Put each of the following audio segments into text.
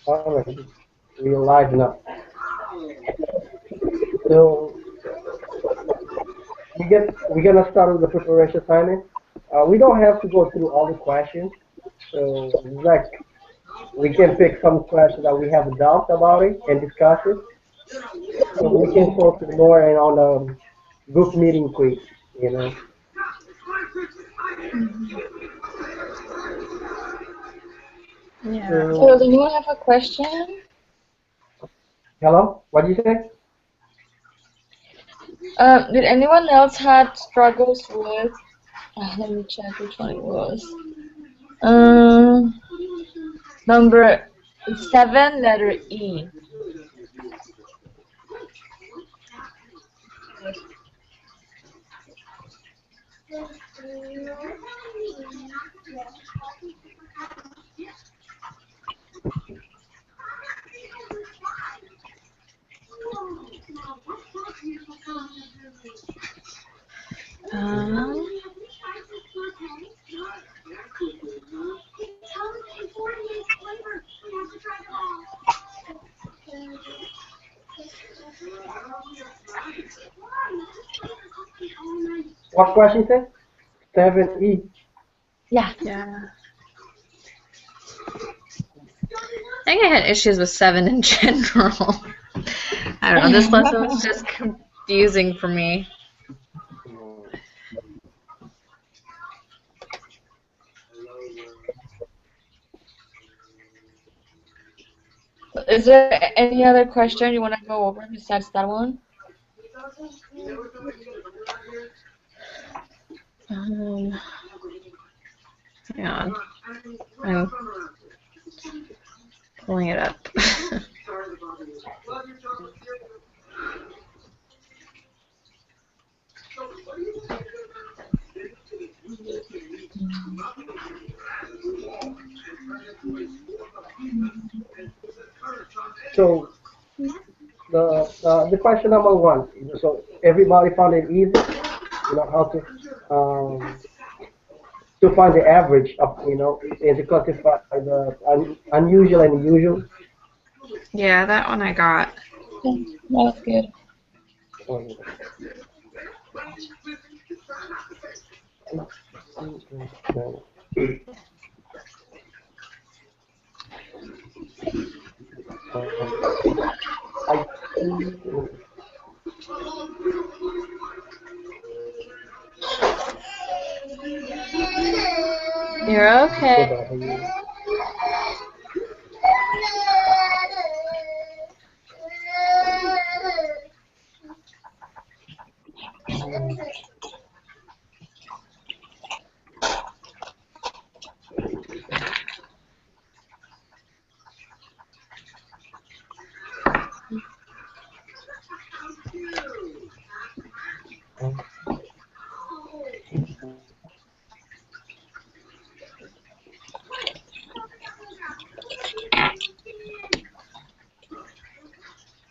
All right, we're live now. So we're gonna start with the preparation assignment. We don't have to go through all the questions. So like we can pick some questions that we have doubt about it and discuss it. So we can focus more and on the group meeting quiz. You know. Yeah. So, So does anyone have a question? hello, what do you say? Did anyone else had struggles with? Let me check which one it was. Number 7, letter E. Um, What question is it? 7E. Yeah. yeah. I think I had issues with 7 in general. I don't know. This lesson was just confusing for me. Is there any other question you want to go over besides that one? Um, hang on. I'm pulling it up. So the question number one. So everybody found it easy. You know how to find the average of and to classify the unusual and usual. Yeah, that one I got. Yeah, that's good. I You're so okay. bad.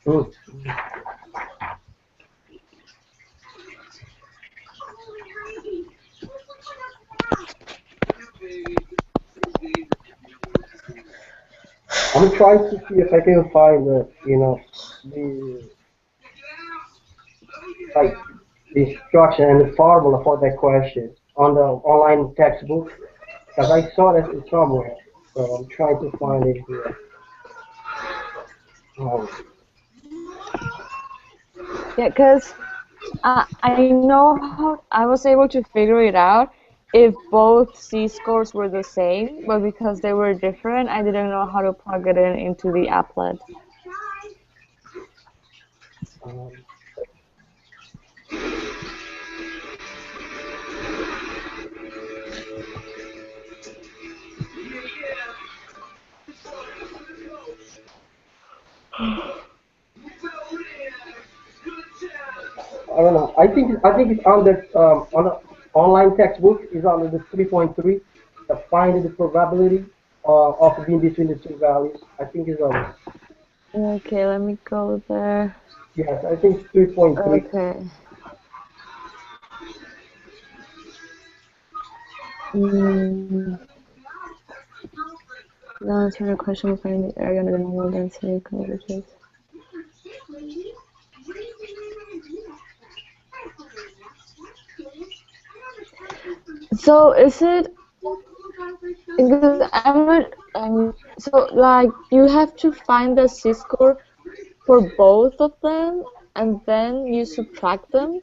Mm. I'm trying to see if I can find the like the instruction and the formula for that question on the online textbook because I saw that somewhere. So I'm trying to find it here. Um, Yeah, because I know how I was able to figure it out if both C-scores were the same, but because they were different, I didn't know how to plug it in into the applet. um, I don't know. I think it's on the online textbook is under the 3.3. The find the probability of being between the two values. I think is on. Okay, let me go there. Yes, I think it's 3.3. Okay. Mm, Now answer the question of finding the area under the normal density curvature. So is it because I'm not so like you have to find the C-score for both of them and then you subtract them?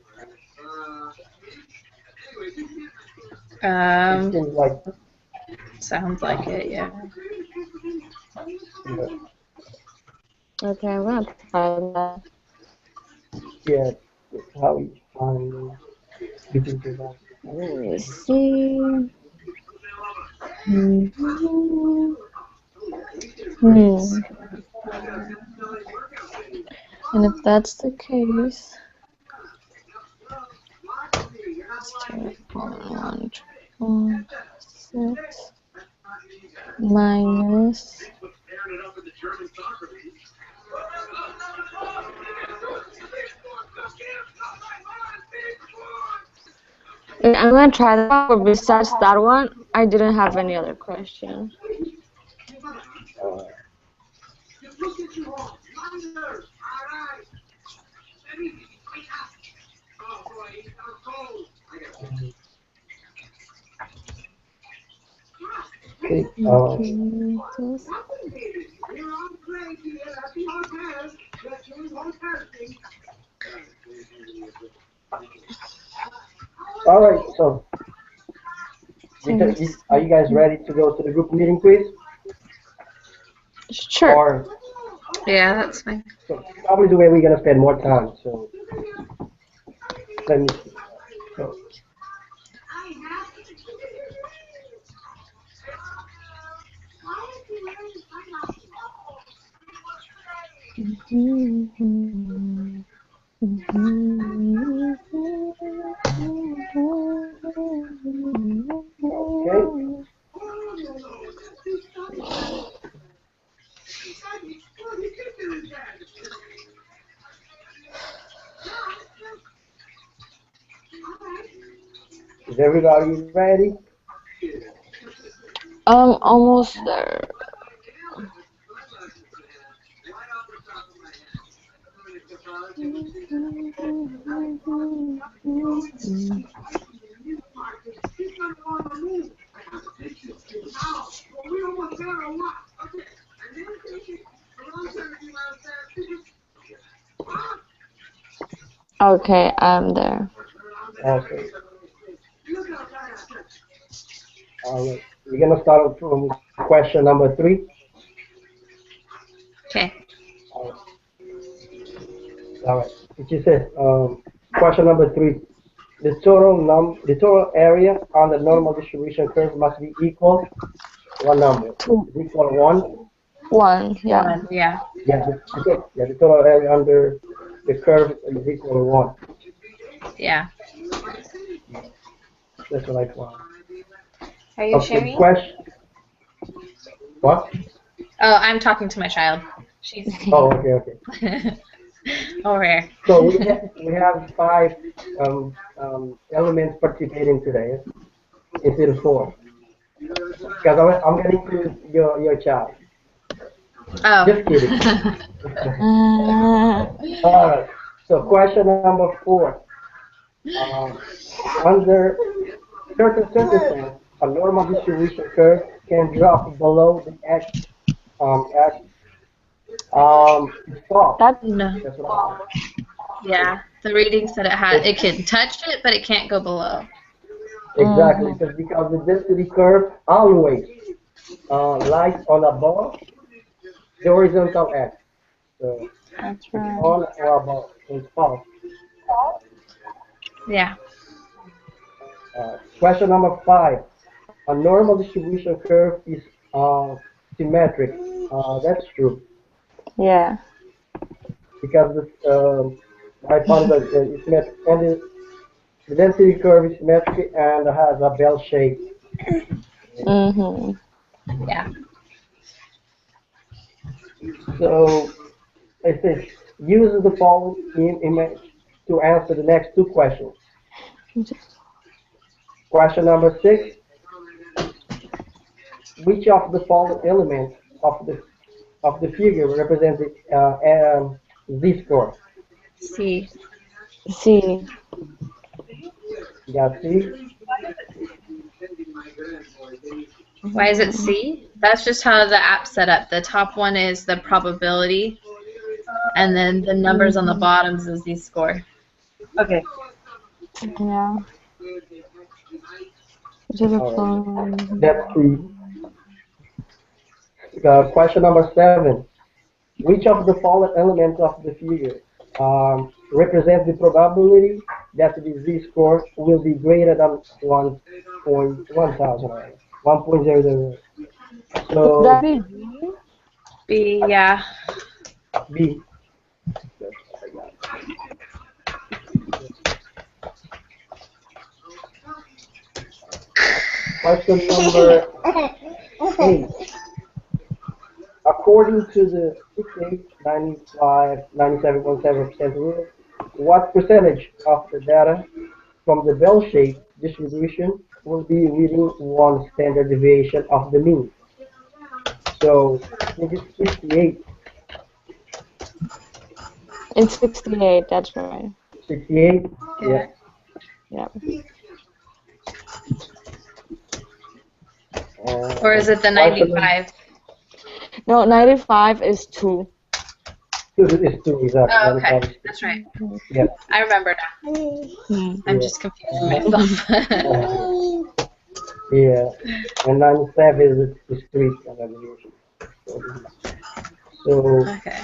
It seems like Sounds like it, yeah. Okay, I'm gonna try that. yeah, that's how you find between two values. Let me see. And if that's the case, 116 minus I'm gonna try that one, but besides that one, I didn't have any other question. Okay, all right, so are you guys ready to go to the group meeting quiz? Sure. Or Yeah, that's fine. so probably the way we're gonna spend more time. So let me see. So, okay. Is everybody ready? Almost there. Okay, I'm there. Okay. All right. We're gonna start from question number 3. Okay. All right. It says, question number 3. The total area on the normal distribution curve must be equal. What number? 2. Is equal 1? 1, yeah. 1, yeah. Yeah. Okay. Yeah. The total area under the curve is equal to 1. Yeah. That's what I found. Are you Okay. sharing? Question. What? Oh, I'm talking to my child. She's Oh. Okay. over here. So we have 5 elements participating today instead of 4. Because I'm gonna include your child. Oh. Just kidding. All right. So question number 4. Under certain circumstances, a normal distribution curve can drop below the x. It's false. No. That's what Yeah. The reading said it can touch it, but it can't go below. exactly. Because the density curve always lies on above the horizontal x. So That's it's right. on or above. So it's false. Yeah. Question number 5. A normal distribution curve is symmetric. That's true. Yeah. Because I found that it's symmetric, and the density curve is symmetric and has a bell shape. Mhm. Yeah. So it says use the following image to answer the next 2 questions. Question number 6. Which of the following elements of the figure represents the z-score? C. C. You got C? Why is it C? That's just how the app's set up. The top one is the probability, and then the numbers on the bottoms is the score. Okay. Yeah. That's C. Question number 7. Which of the following elements of the figure represents the probability that the z-score will be greater than 1.1000? 1.00. Would So that be D? B, yeah. B. Question number 8. According to the 97.7% rule, what percentage of the data from the bell-shaped distribution will be within one standard deviation of the mean? So I think it's 68. It's 68, that's right. 68? Yeah. Yeah. Or is it the 95? No, 95 is 2. It's 2, exactly. Oh, okay. That's right. Yeah. I remember now. I'm just confusing myself. Yeah. And 97 is 3 standard deviation. So Okay.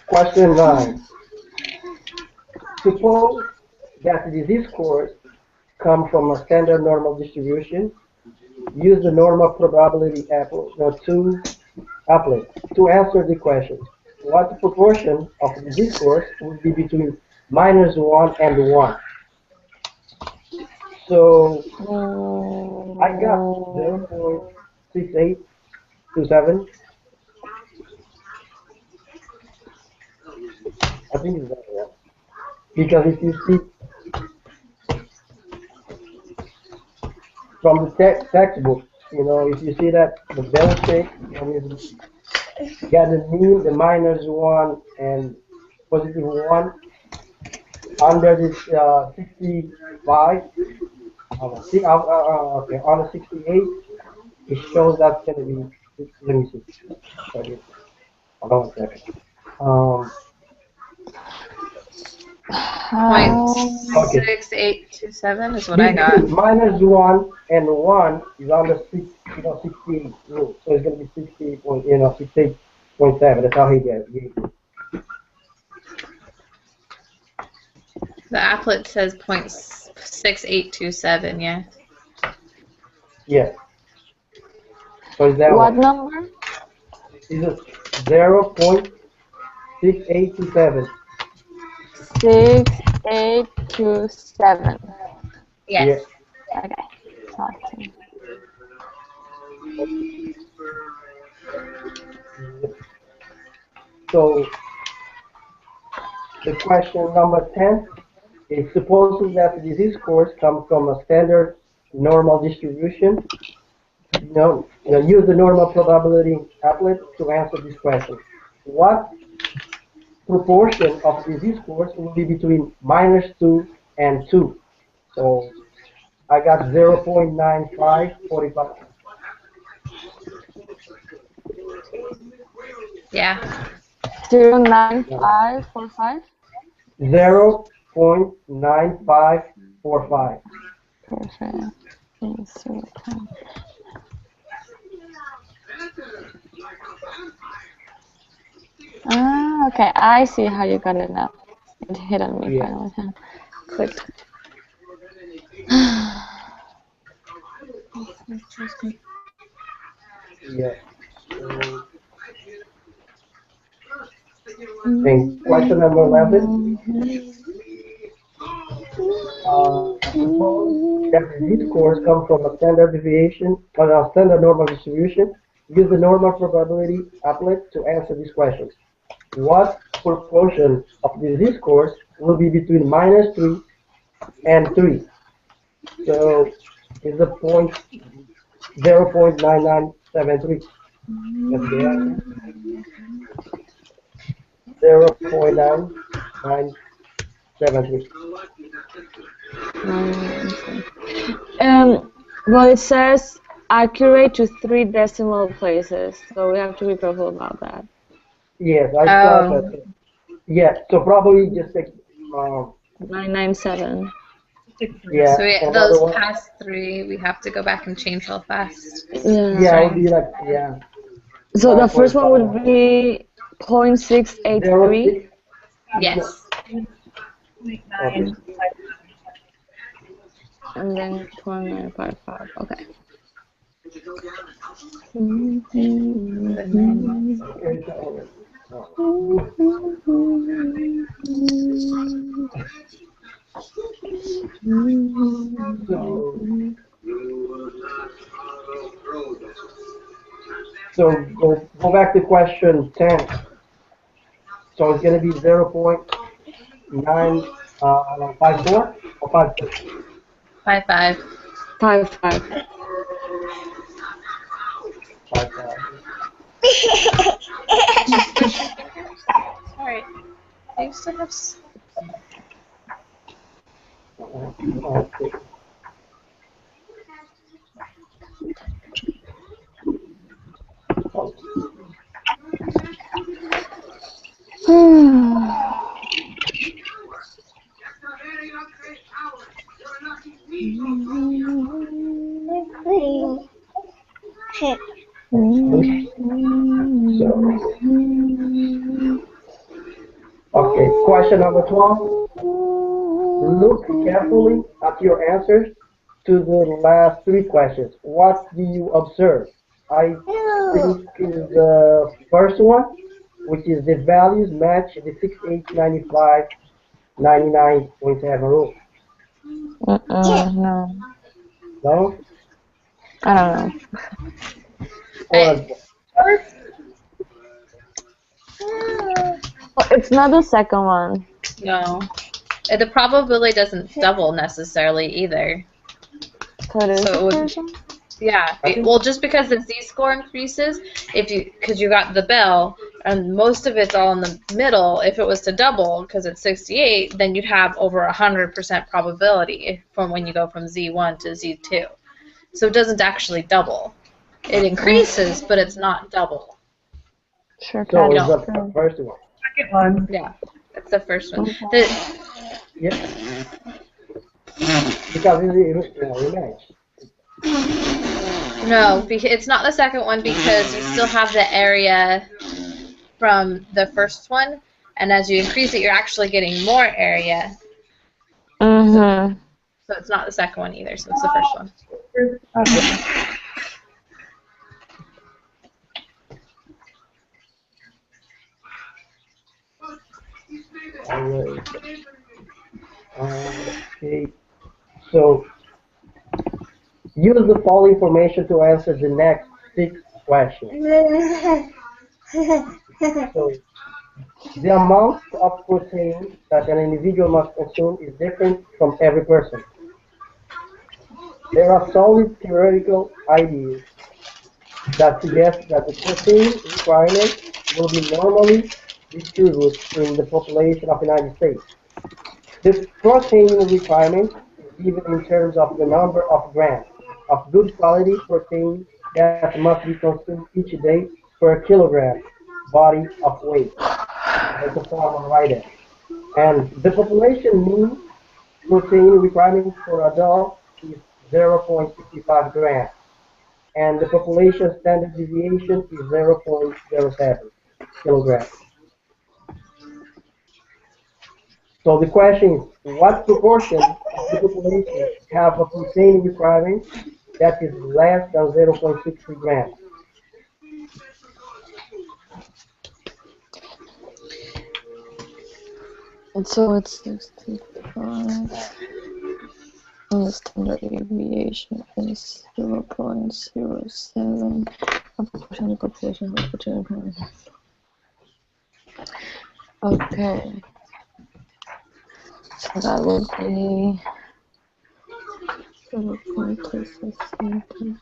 question 9. Suppose that the disease scores come from a standard normal distribution. Use the normal probability applet to answer the question. What proportion of the disease scores would be between -1 and 1? So I got 0.6827. I think it's that, yeah. Because if you see from the textbook, if you see that the bell shape, you got the mean, the -1 and +1 under this 65. Okay, on the 68, it shows that's going to be. Let me see. Sorry. Hold on a second. Okay. 0.6827 is what I got. -1 and 1 is under 68 rule, so it's going to be 68.7. That's how he gets it. The applet says 0.6827, yeah. Yeah. So is that what number? Is it 0.6827? 6827. Yes. Yeah. Okay. Awesome. So the question number 10 is supposing that the disease scores come from a standard normal distribution. Use the normal probability applet to answer this question. What proportion of disease scores will be between -2 and 2? So I got 0.9545. Yeah. 0.9545. 0.9545. Perfect. Okay. I see how you got it now. It hit on me finally. Huh? Clicked. Yeah. And question number 11. Suppose that the z-scores come from a standard deviation or a standard normal distribution. Use the normal probability applet to answer these questions. What proportion of the z-scores will be between -3 and 3? So it's the 0.9973. That's the answer. 0.9973. Well, it says accurate to 3 decimal places, so we have to be careful about that. Yes, I saw Oh, that. Yeah, so probably just like, um, 997. yeah, so another those one. past three, we have to go back and change real fast. Yeah, it would Sorry. be like, yeah, So the first one would 9.5. be 0.683, 06. Yes. Okay. and then 0.955. Okay. And then Okay, so, so, go back to question 10. So it's gonna be 0.954 or 56. 5-5. 55. 55. Sorry. I used to have. Okay. Okay, question number 12. Look carefully at your answers to the last three questions. What do you observe? I think is the first one, which is the values match the 6895 99.7 rule. No, No? I don't know. I, Or Well, it's not the second one. no. The probability doesn't double necessarily either. So it is So it the would, first one? yeah. I think Well, just because the z-score increases, because you got the bell, and most of it's all in the middle. If it was to double, because it's 68, then you'd have over 100% probability from when you go from Z1 to Z2. So it doesn't actually double. It increases, but it's not double. Sure so. can. Is the Sure. first one. Second one. Yeah, that's the first one. Okay. Yeah, because it match. No, it's not the second one because you still have the area from the first one, and as you increase it, you're actually getting more area. Mm-hmm. So it's not the second one either. So it's the first one. Okay. Alright. Okay. So use the following information to answer the next 6 questions. So the amount of protein that an individual must consume is different from every person. There are solid theoretical ideas that suggest that the protein requirement will be normally distributed in the population of the United States. The protein requirement is given in terms of the number of grams of good quality protein that must be consumed each day per kilogram body of weight. That's the formula right there. And the population mean protein requirement for adults is 0.65 grams, and the population standard deviation is 0.07 kilograms. So the question is, what proportion of the population have a protein requirement that is less than 0.63 grams? And so it's 65. And the standard deviation is 0.07. A proportion of the population has protein. Okay. So that would be 0.267.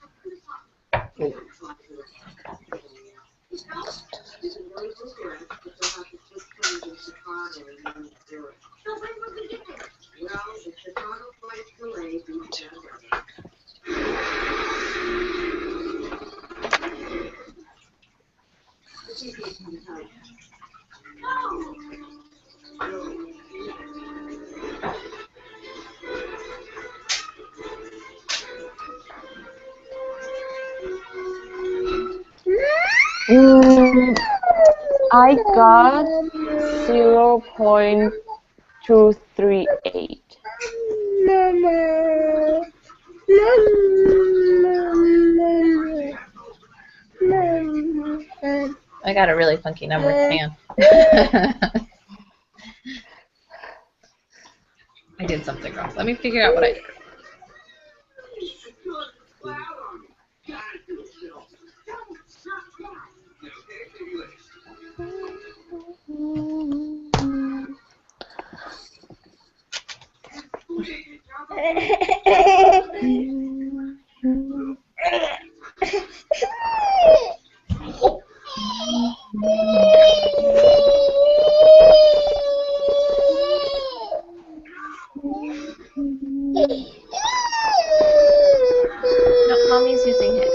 I got 0.238. I got a really funky number. Hang on. I did something wrong. Let me figure out what I did. No, mommy's using it.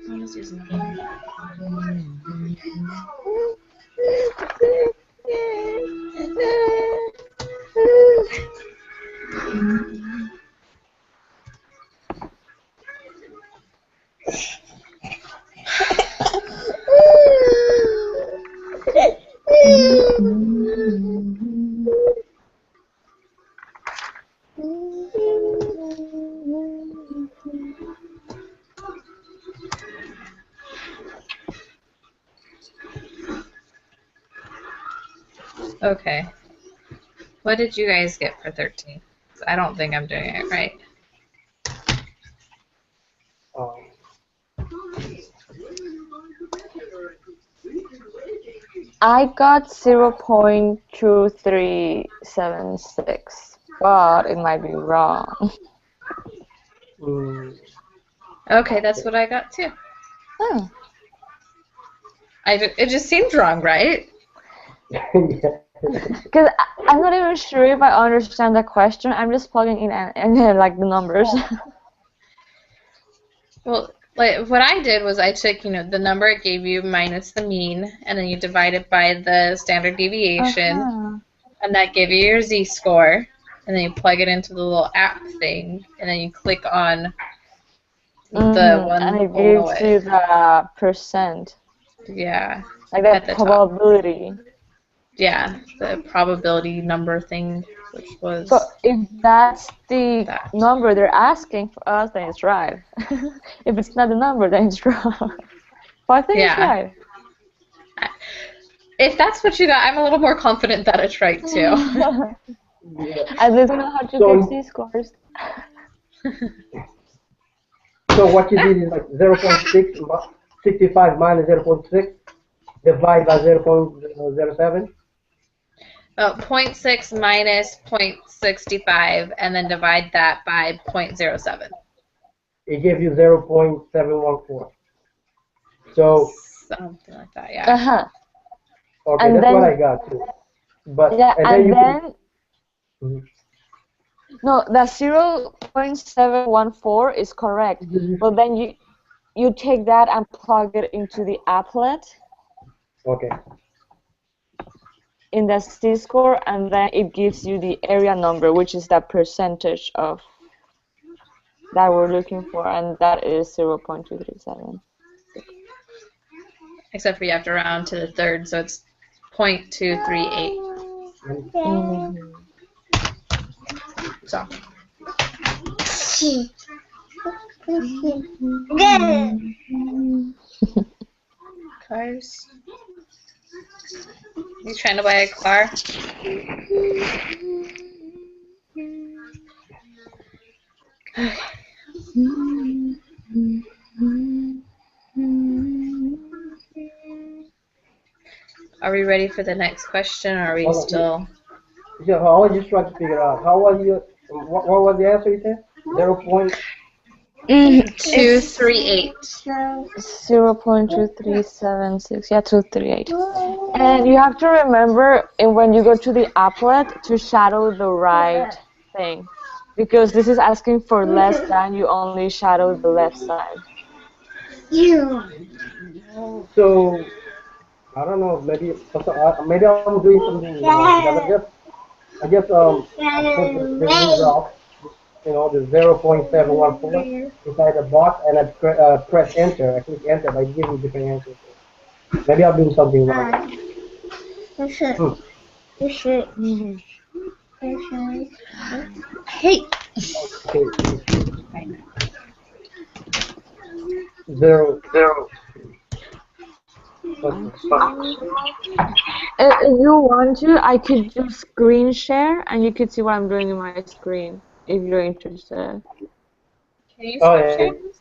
Mommy's using it. Okay. What did you guys get for 13? I don't think I'm doing it right. I got 0.2376, but it might be wrong. Okay, that's what I got too. Oh. It just seemed wrong, right? Because I'm not even sure if I understand the question. I'm just plugging in and like the numbers. Well, like what I did was I took, the number it gave you minus the mean, and then you divide it by the standard deviation, and that gave you your z-score, and then you plug it into the little app thing, and then you click on the one and it below gives it. you the percent. Yeah. Like At the the top. probability. Yeah, the probability number thing, which was... So if that's the number they're asking for us, then it's right. If it's not the number, then it's wrong. But I think it's right. If that's what you got, I'm a little more confident that it's right too. At least I know how to get z-scores. So what you did is like 0.65 minus 0.6 divided by 0.07. 0.6 minus 0.65, and then divide that by 0.07. It gives you 0.714. So something like that, yeah. Okay, and that's then, what I got too. But yeah, and then no, the 0.714 is correct. But then you take that and plug it into the applet. Okay. In the z-score, and then it gives you the area number, which is the percentage of that we're looking for, and that is 0.237. Except for you have to round to the third, so it's 0.238. Mhm. So. Cars. You trying to buy a car? Are we ready for the next question, or are we still? Yeah, I was just trying to figure out how was your what was the answer you said? 238. 0.2376. Yeah, 238. And you have to remember when you go to the applet to shadow the right thing. Because this is asking for less than, you only shadow the left side. So I don't know. Maybe I'm doing something wrong because I put the result, the 0.714 inside the box, and I press enter. I click enter, but it gives me different answers. Maybe I'm doing something wrong. Mhm. Hey. Okay. Zero. Okay. If you want to, I could do screen share and you could see what I'm doing in my screen if you're interested. Can you Oh stop yeah. sharing?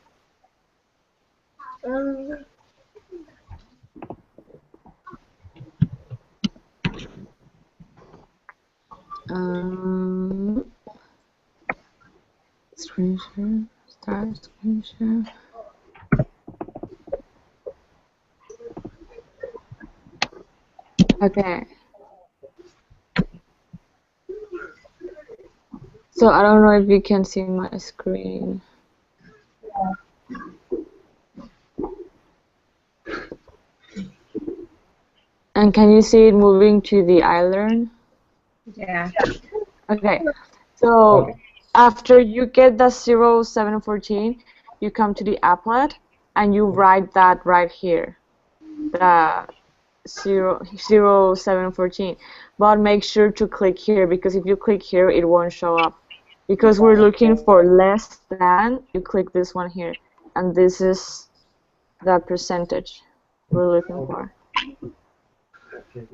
Um, Screen share, start screen share. Okay. So I don't know if you can see my screen. And can you see it moving to the iLearn? Yeah. Okay. So after you get the 0714, you come to the applet and you write that right here. The 0714. But make sure to click here because if you click here, it won't show up. Because we're looking for less than, you click this one here. And this is the percentage we're looking for. Okay.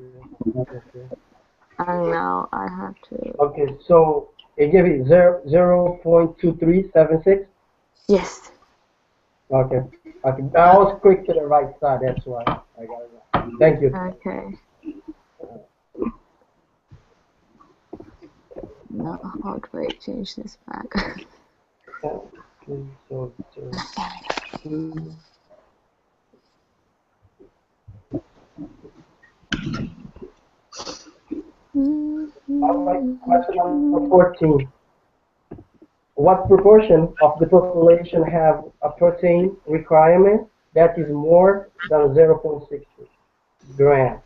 And now I have to. Okay. So it gave you 0.2376. Yes. Okay. Okay. I was quick to the right side. That's why I got it right. Thank you. Okay. No, how do I change this back? Okay, so 2. All right, question number 14. What proportion of the population have a protein requirement that is more than 0.60 grams?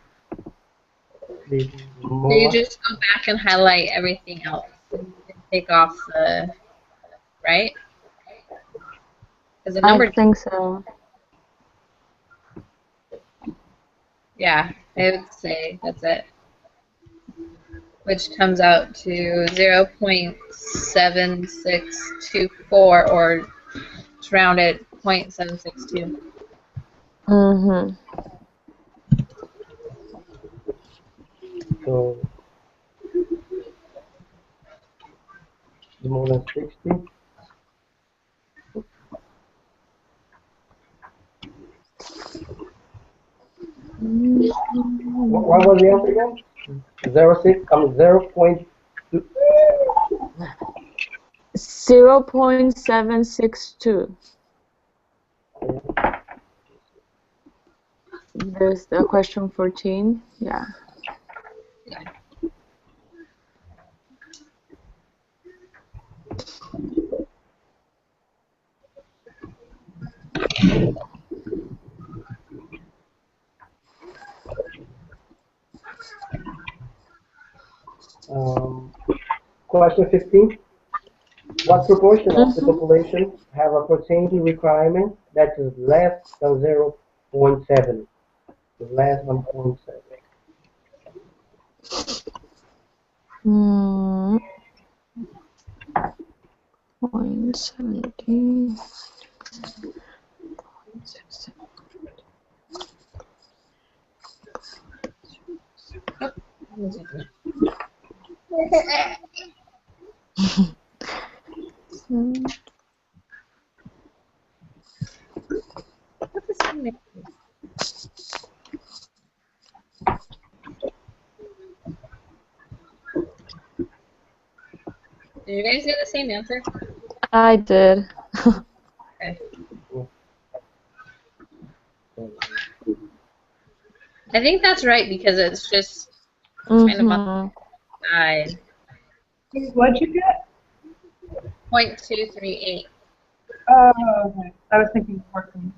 This is So you more. just go back and highlight everything else. And you can take off the, right? Because the I number, think so. yeah, I would say that's it. Which comes out to 0.7624, or to round it, 0.762. Mm-hmm. So more than 60. What was the answer again? 0.2. 0.762. There's the question 14. Yeah. Question 15. What proportion of the population have a protein requirement that is less than 0.7? Less than 0.7. Hmm. 0.70. What does that mean? Did you guys get the same answer? I did. Okay. I think that's right because it's just kind of on Mhm. the side. What'd you get? 0.238. Oh, okay. I was thinking working.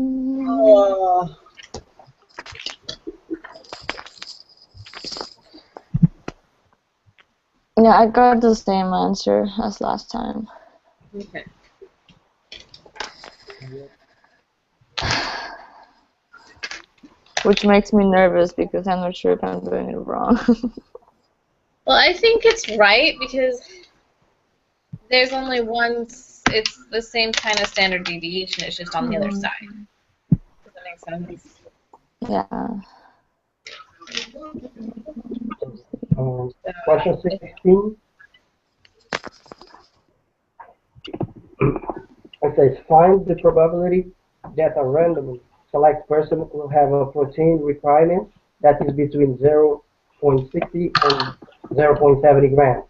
Oh. Yeah, I got the same answer as last time. Okay. Which makes me nervous because I'm not sure if I'm doing it wrong. Well, I think it's right because there's only one. It's the same kind of standard deviation. It's just on the other side. Does that make sense? Yeah. Question 16. It says find the probability that a random select person will have a protein requirement that is between 0.60 and 0.70 grams.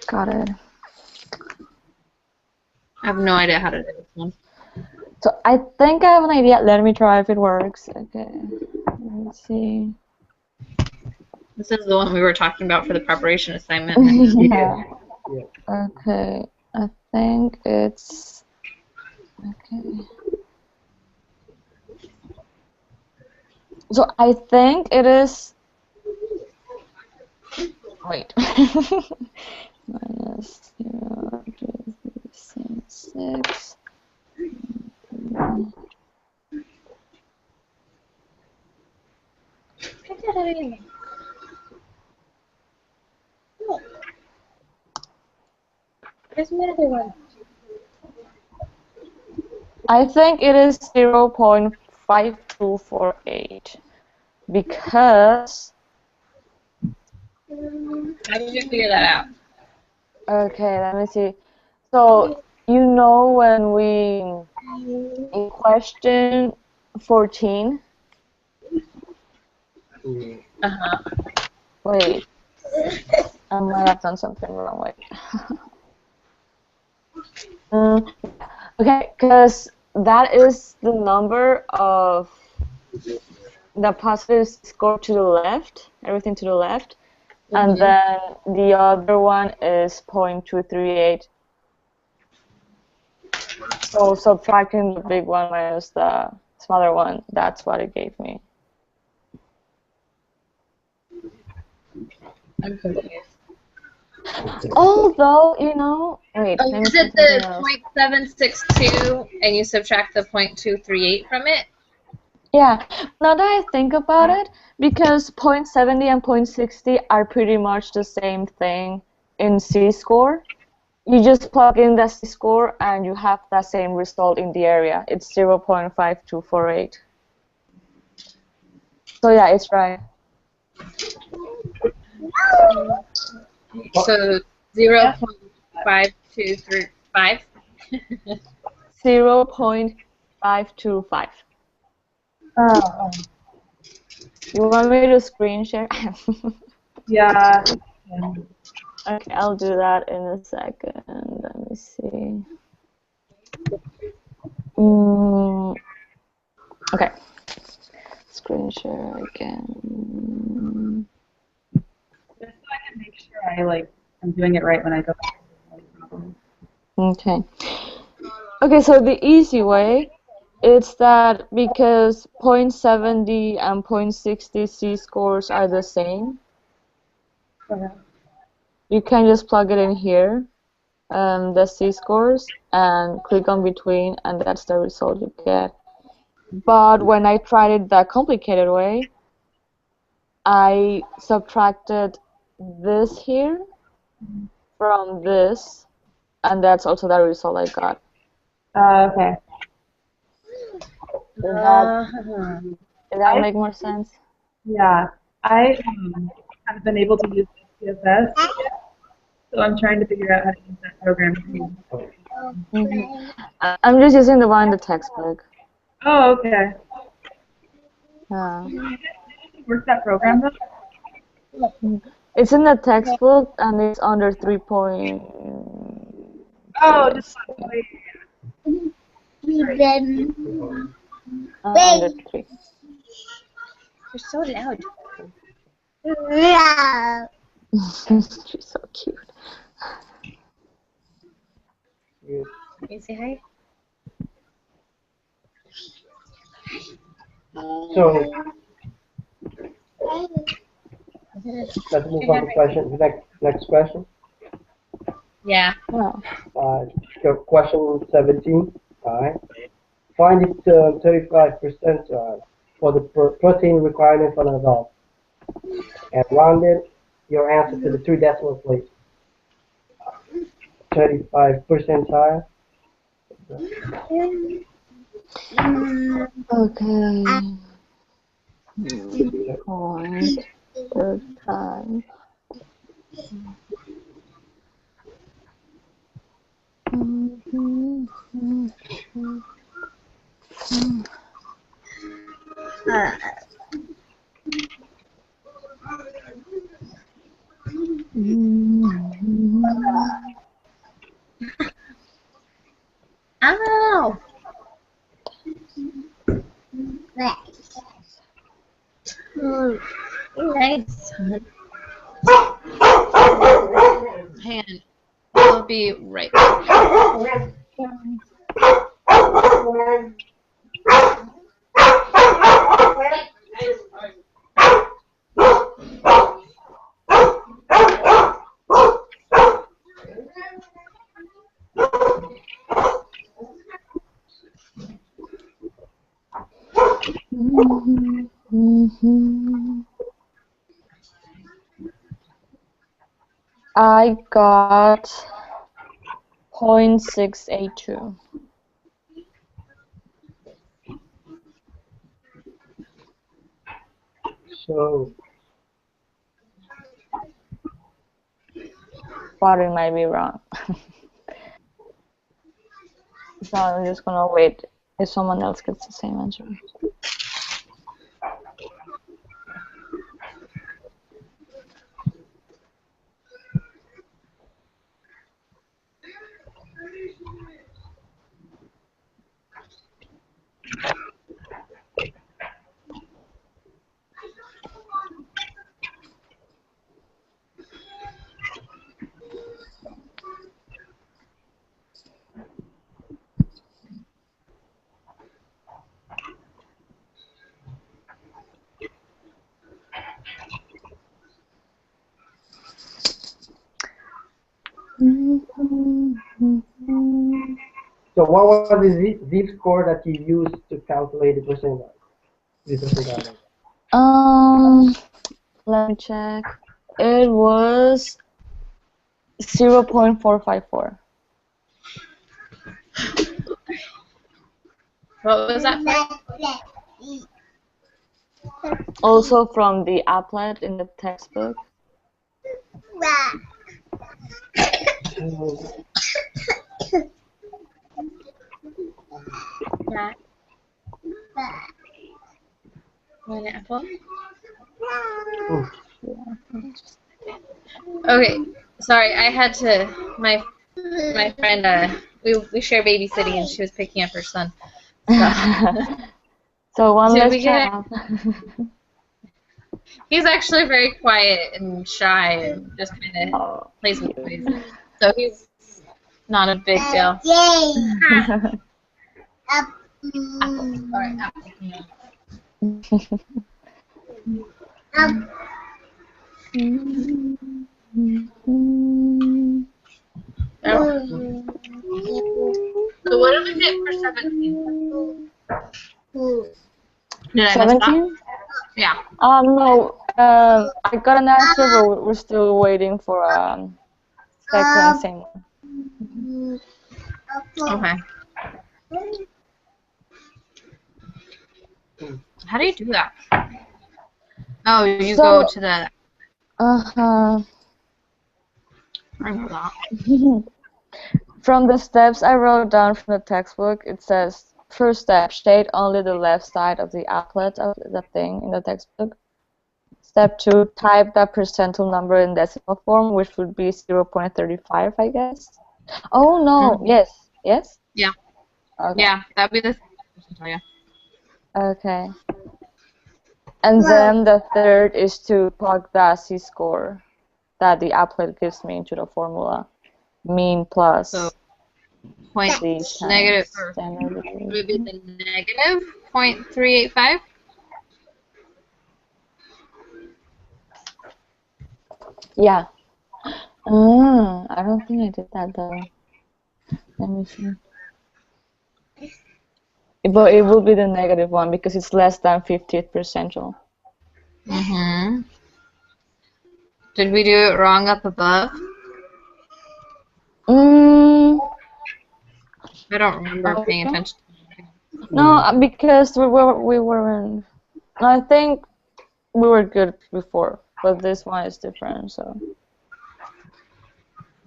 Got it. I have no idea how to do this one. So I think I have an idea. Let me try if it works. Okay. Let's see. This is the one we were talking about for the preparation assignment. Yeah. Yeah. Okay. I think it's okay. So I think it is. Wait. Minus 0, 2, 3, 6. Where's my other one? I think it is 0.5248 because. How did you figure that out? Okay, let me see. So you know when we in question 14. Uh-huh. Wait, I might have done something wrong. Wait. Okay, because that is the number of the positive score to the left, everything to the left, and then the other one is 0.238. So subtracting the big one minus the smaller one, that's what it gave me. I'm confused. Although, you know, wait, Oh, let me is try it something the else. 0.762 and you subtract the 0.238 from it? Yeah, now that I think about it, because 0.70 and 0.60 are pretty much the same thing in C-score, you just plug in the C-score and you have the same result in the area. It's 0.5248. So yeah, it's right. So 0.5235? 0.525. Oh, You want me to screen share? yeah. Okay, I'll do that in a second. Let me see. Okay. screen share again. Just so I can make sure I'm doing it right when I go back. Okay. Okay, so the easy way is that because 0.70 and 0.60 z-scores are the same, Okay. you can just plug it in here, the z-scores, and click on between, and that's the result you get. But when I tried it that complicated way, I subtracted this here from this, and that's also the result I got. Okay. Does that make more sense? Yeah. I haven't been able to use CSS yet, so I'm trying to figure out how to use that program. I'm just using the one in the textbook. Oh, okay. Yeah. Where's that program though? It's in the textbook and it's under 3 point. Oh, just wait. Under 3. You're so loud. She's so cute. Good. Can you say hi? So let's move on to next question. Yeah. Wow. Question 17. All right. Find it 35% for the protein requirement for an adult, and round it your answer to the 3 decimal places. 35 percentile. Okay. Point. Third time. Ow! Nice. Hang on. I'll be right back. I got 0.682. So But it might be wrong. So I'm just gonna wait if someone else gets the same answer. So what was the z-score that you used to calculate the percentile? Let me check. It was 0.454. What was that for? Also from the applet in the textbook. That. One apple. Okay, sorry, I had to. My friend. We share babysitting, and she was picking up her son. So. So one Did less we get child. He's actually very quiet and shy and just kind of Oh, plays with cute. toys. So he's not a big deal. Apple. Sorry, apple. Oh. So what did we get for 17? Did I mess up? 17? Yeah. No. I got an answer, but we're still waiting for second same one. Okay. How do you do that? Oh, you go to the. Uh-huh. I know that. From the steps I wrote down from the textbook, it says, first step, shade only the left side of the applet of the thing in the textbook. Step 2, type that percentile number in decimal form, which would be 0.35, I guess. Oh, no. Yes. Yes? Yeah. Okay. Yeah, that'd be the same. Yeah. Okay. And then the third is to plug the C-score that the applet gives me into the formula. Mean plus So point C negative, times or standard would be deviation. the negative 0.385? Yeah. I don't think I did that though. Let me see. But it will be the negative one because it's less than 50th percentile. Mm-hmm. Did we do it wrong up above? Mm, I don't remember paying attention. no, because we weren't. I think we were good before, but this one is different. So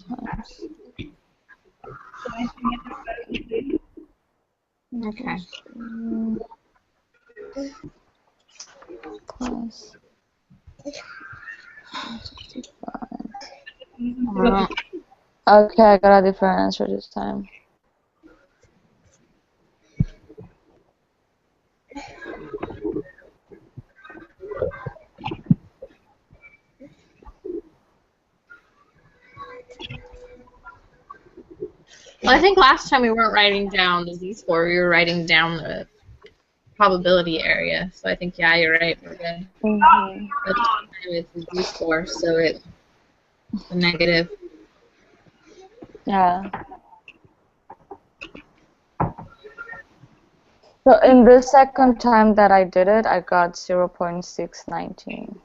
times. Okay. Plus 65. Okay, I got a different answer this time. Well, I think last time we weren't writing down the z-score, we were writing down the probability area. So I think, yeah, you're right. We're good. Mm-hmm. But this time it's the z-score, so it's the negative. Yeah. So in the second time that I did it, I got 0.619.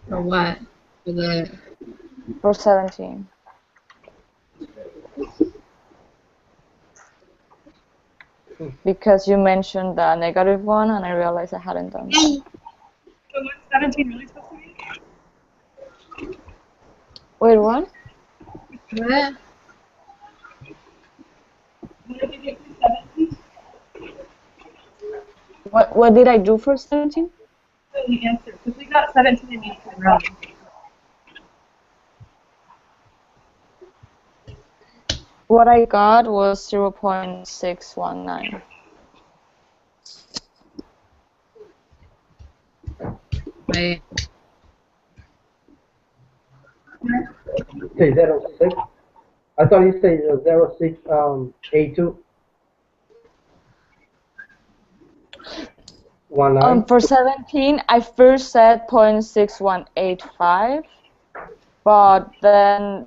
For what? For the. For 17. Because you mentioned the negative one, and I realized I hadn't done that. So what's 17 really supposed to be? Wait, what? What? What did you get for 17? What did I do for 17? So the answer, because we got 17 and 18 wrong. What I got was 0.619. Wait. Say 06. I thought you said 0682. 19. For 17, I first said 0.6185, but then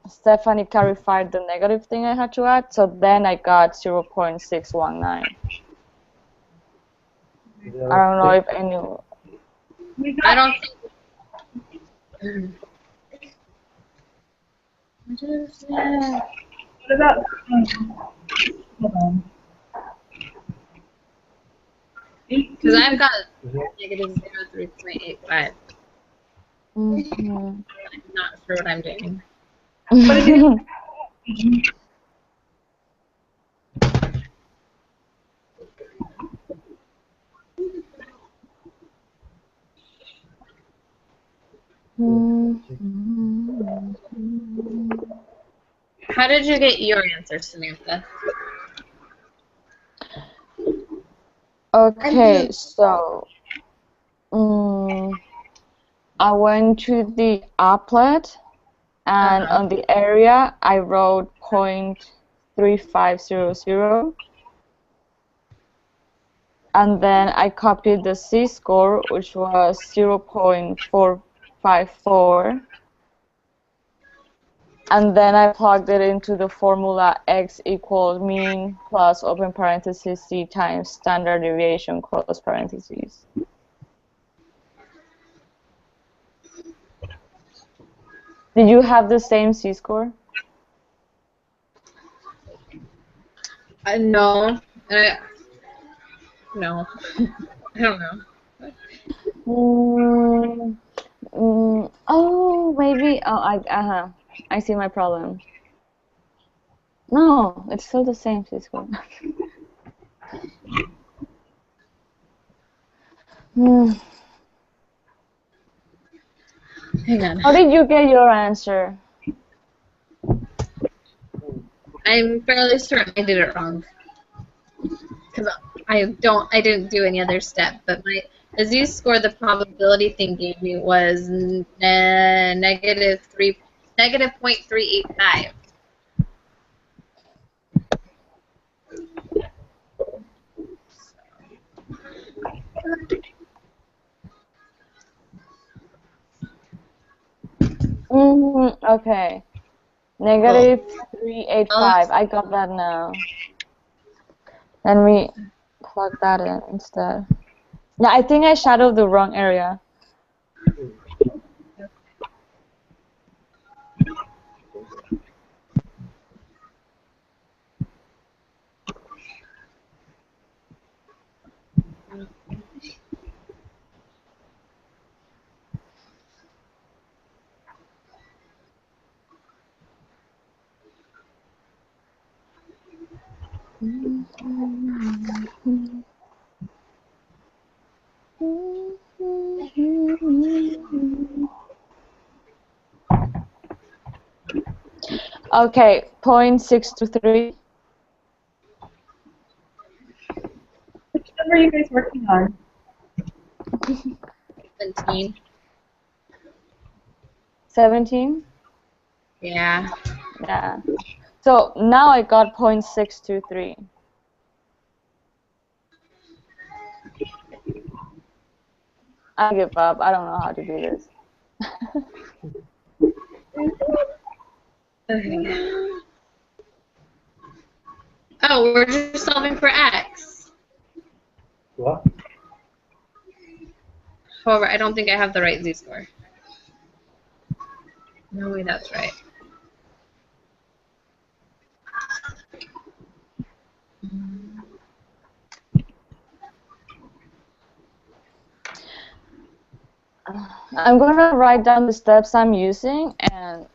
Stephanie clarified the negative thing I had to add, so then I got 0.619. I don't know if any. I don't think. What is that? What about, hold on. Because I've got negative 0.385. Mm-hmm. I'm not sure what I'm doing. What did you How did you get your answer, Samantha? Okay, so I went to the applet, and on the area I wrote 0.3500, and then I copied the z-score, which was 0.454, and then I plugged it into the formula x equals mean plus open parentheses c times standard deviation close parentheses. Did you have the same z-score? No. No. I don't know. Oh, maybe. Oh, I see my problem. No, it's still the same z-score. Hang on. How did you get your answer? I'm fairly certain I did it wrong. Because I didn't do any other step, but the z-score, the probability thing gave me was negative 0.385. Okay. Negative 385. I got that now. Then we plug that in instead. Yeah, I think I shadowed the wrong area. Okay, 0.623. Which number are you guys working on? 17. 17? Yeah. Yeah. So now I got 0.623. I give up. I don't know how to do this. Okay. Oh, we're just solving for x. What? However, I don't think I have the right z-score. No way that's right. I'm going to write down the steps I'm using, and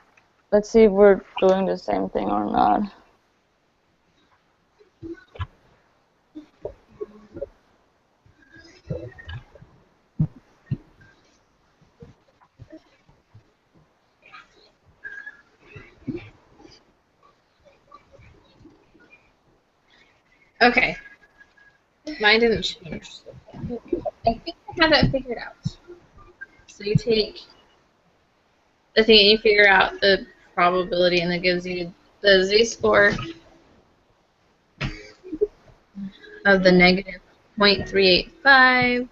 let's see if we're doing the same thing or not. Okay. Mine didn't change. I think I have it figured out. So you take the thing and you figure out the probability, and that gives you the z-score of the negative 0.385. Let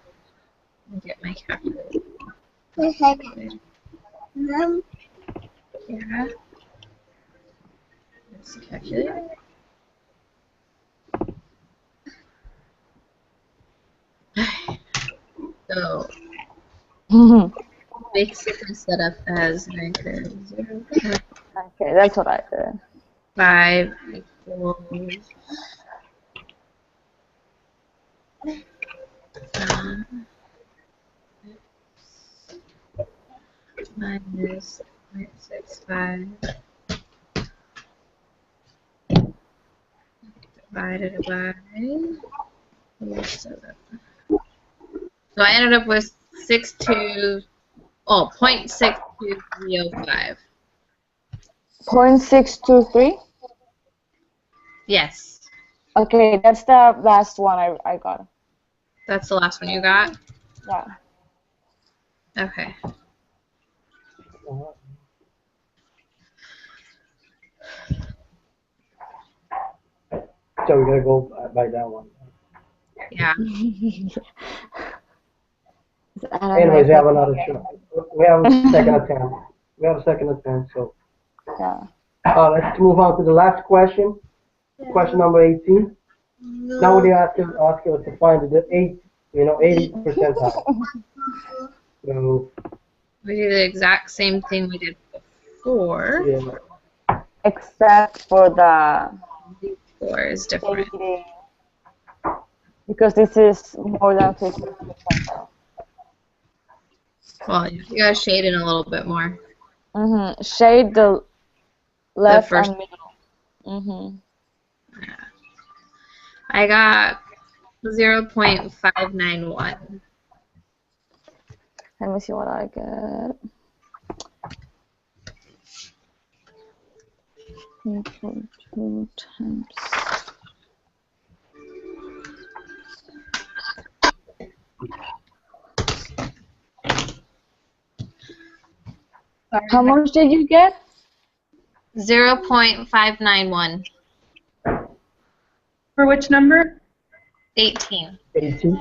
me get my calculator. Yeah. Let's calculate. So basically set up as negative 0.5 Okay, that's what I did. equals minus 0.65 divided by 7. So I ended up with 0.62305. 0.623? Yes. Okay, that's the last one I got. That's the last one you got? Yeah. Okay. So we're gonna go by that one. Yeah. Anyways, we have another shot. We have a second attempt. We have a second attempt. So Yeah. let's move on to the last question. Question number 18. Now they ask us to find the 80 percentile. So We do the exact same thing we did before. yeah. Except for the 4 is different. shading, because this is more than 50%. Well, you gotta shade in a little bit more. Shade the left first- and middle. I got 0.591. Let me see what I get. 3.2 times. How much did you get? 0.591. For which number? 18. 18.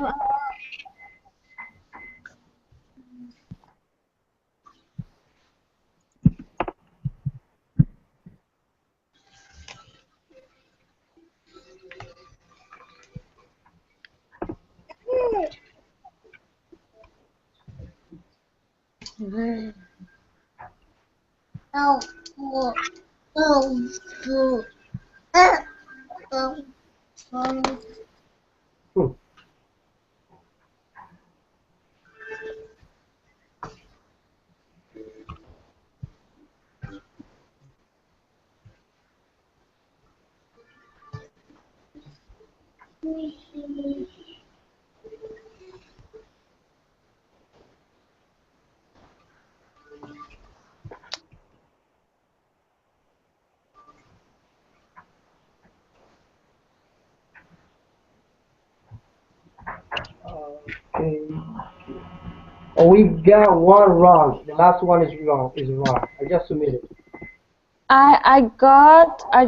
Okay. Oh, we got one wrong. The last one is wrong. I just submitted. I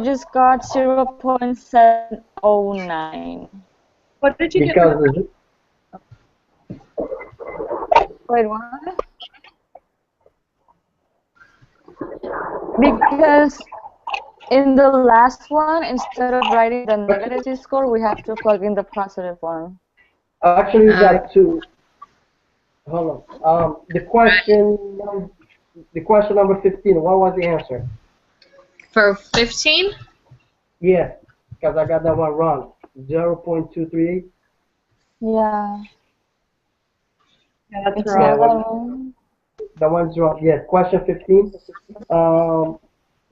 just got 0.709. What did you Because get? Wait, what? Because in the last one, instead of writing the negative score, we have to plug in the positive one. actually, we got two. Hold on. The question number 15. What was the answer? For 15? Yes, because I got that one wrong. 0.238. Yeah. Yeah, that's It's wrong. not that one. That one's wrong. Yes. Question 15.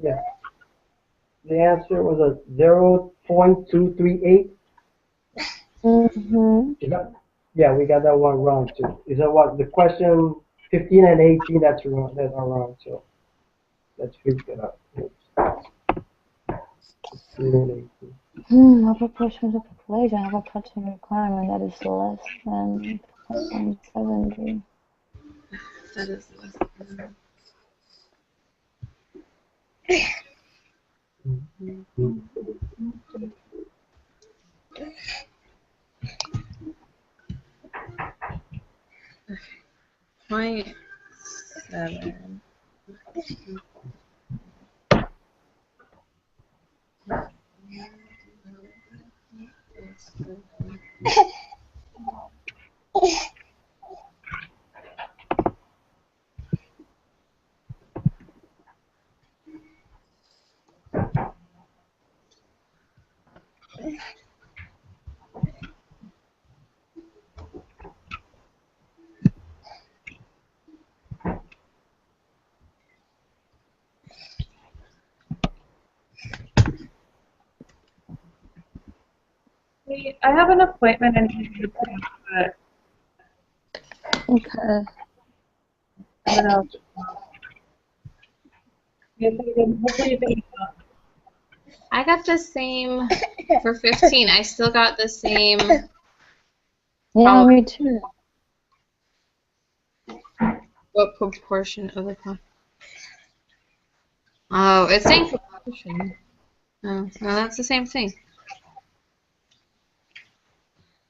Yeah. The answer was a 0.238. Yeah, we got that one wrong too. Is that what the question 15 and 18? That's wrong. That are wrong. So let's fix it up. 15 and 18. What proportion of the population have a protein requirement that is less than 0.70? That is less than. Okay. 0.7. Hey, I have an appointment and need you to put in, but Okay. I don't know. Hopefully you can. I got the same for 15. I still got the same Yeah, me too. What proportion of the Oh, it's saying proportion. Oh, no, that's the same thing.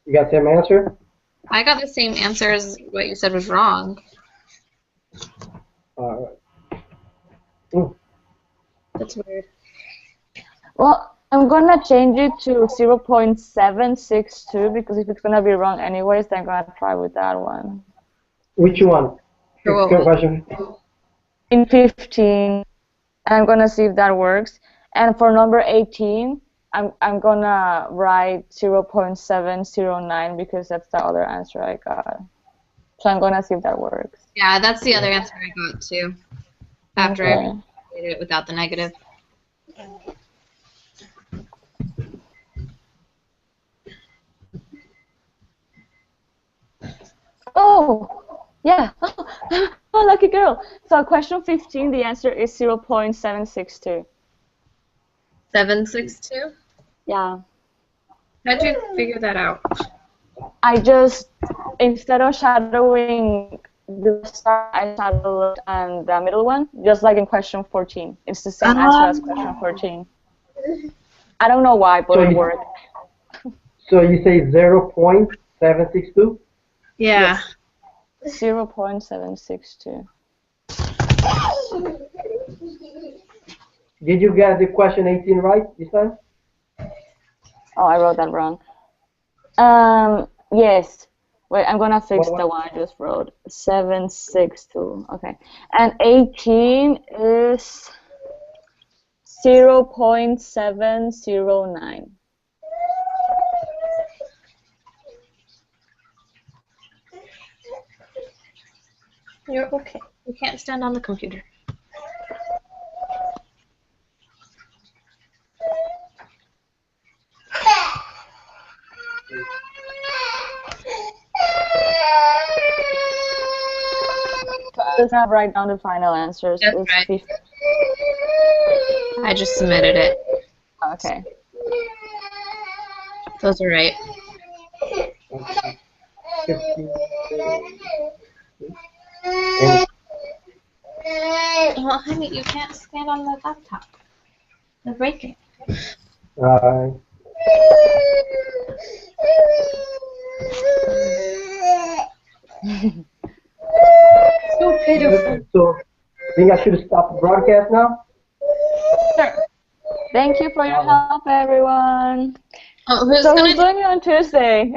You got the same answer? I got the same answer as what you said was wrong. All right. That's weird. Well, I'm gonna change it to 0.762 because if it's gonna be wrong anyways, then I'm gonna try with that one. Which one? For what Good one? question. In 15, I'm gonna see if that works. And for number 18, I'm gonna write 0.709 because that's the other answer I got. So I'm gonna see if that works. Yeah, that's the other answer I got too. After I Okay. did it without the negative. Oh, yeah. Oh, lucky girl. So question 15, the answer is 0.762. 762? Yeah. How'd you figure that out? I just, instead of shadowing the star, I shadowed and the middle one, just like in question 14. It's the same answer as question 14. I don't know why, but it worked. So you say 0.762? Yeah. 0.762. Did you get the question 18 right this time? Oh, I wrote that wrong. Yes. Wait, I'm gonna fix the one I just wrote. 762. Okay. And 18 is 0.709. You're okay. You can't stand on the computer. Let's not write down the final answers. That's It's right. 50. I just submitted it. Okay. Those are right. 50. Well, honey, you can't stand on the laptop. They're breaking. So pitiful. So, I think I should stop the broadcast now? Sure. Thank you for your help, everyone. Oh, who's So gonna who's doing it on Tuesday?